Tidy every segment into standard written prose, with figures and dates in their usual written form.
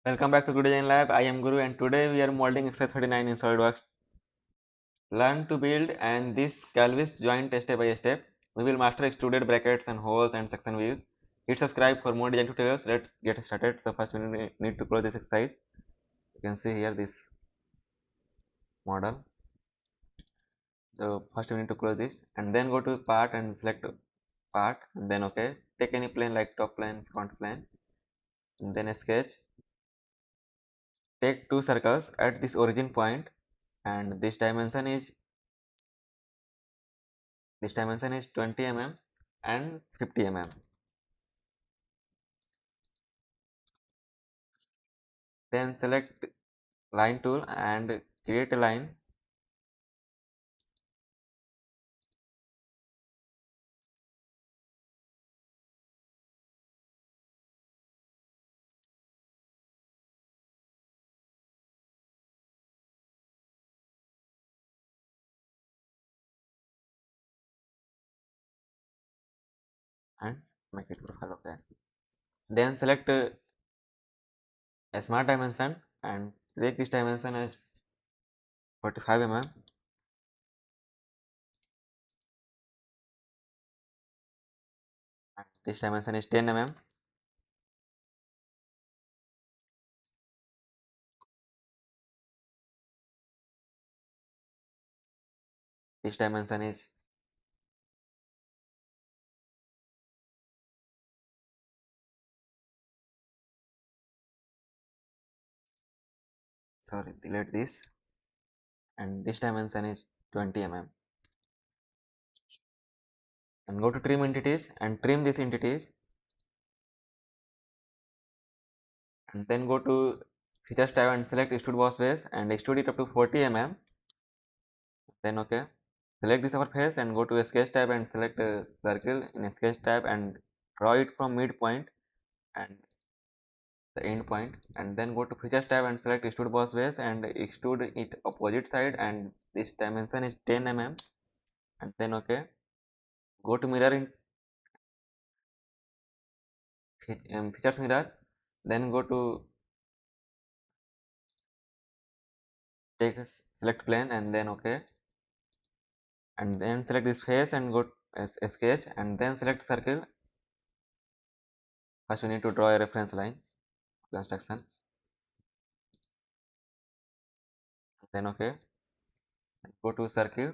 Welcome back to Good Design Lab. I am Guru and today we are molding exercise 39 in SolidWorks. Learn to build and this Clevis joint step by step. We will master extruded brackets and holes and section views. Hit subscribe for more design tutorials. Let's get started. So first we need to close this exercise. You can see here this model. So first we need to close this and then go to part and select part and then okay. Take any plane like top plane, front plane and then sketch. Take two circles at this origin point and this dimension is 20 mm and 50 mm. Then select line tool and create a line and make it profile. Okay. Then select a smart dimension and take this dimension as 45 mm. And this dimension is 10 mm. This dimension is sorry, delete this, and this dimension is 20 mm. And go to trim entities and trim these entities and then go to features tab and select extrude boss base and extrude it up to 40 mm. Then okay. Select this surface and go to a sketch tab and select a circle in a sketch tab and draw it from midpoint and the end point and then go to features tab and select extrude boss base and extrude it opposite side and this dimension is 10 mm and then okay. Go to mirror in features mirror, then go to take a select plane and then okay, and then select this face and go as a sketch and then select circle. First we need to draw a reference line construction, then okay, go to circle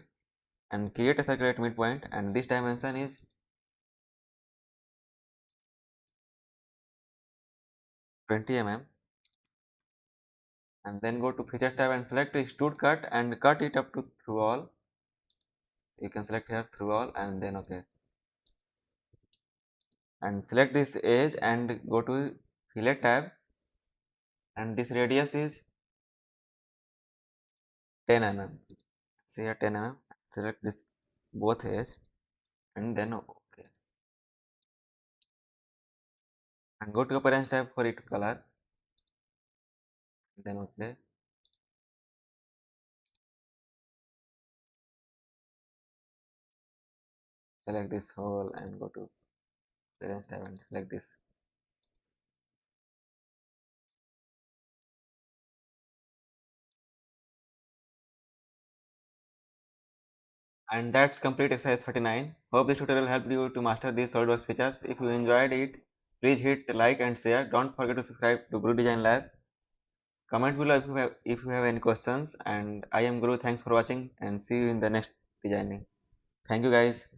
and create a circle at midpoint and this dimension is 20 mm and then go to feature tab and select extrude cut and cut it up to through all. You can select here through all and then okay, and select this edge and go to fillet tab and this radius is 10 mm. See here 10 mm. Select this both edge and then okay, and go to appearance tab for it color, then okay, select this whole and go to appearance tab and select this. And that's complete exercise 39. Hope this tutorial helped you to master these SolidWorks features. If you enjoyed it, please hit like and share. Don't forget to subscribe to Guru Design Lab. Comment below if you have any questions. And I am Guru. Thanks for watching and see you in the next designing. Thank you guys.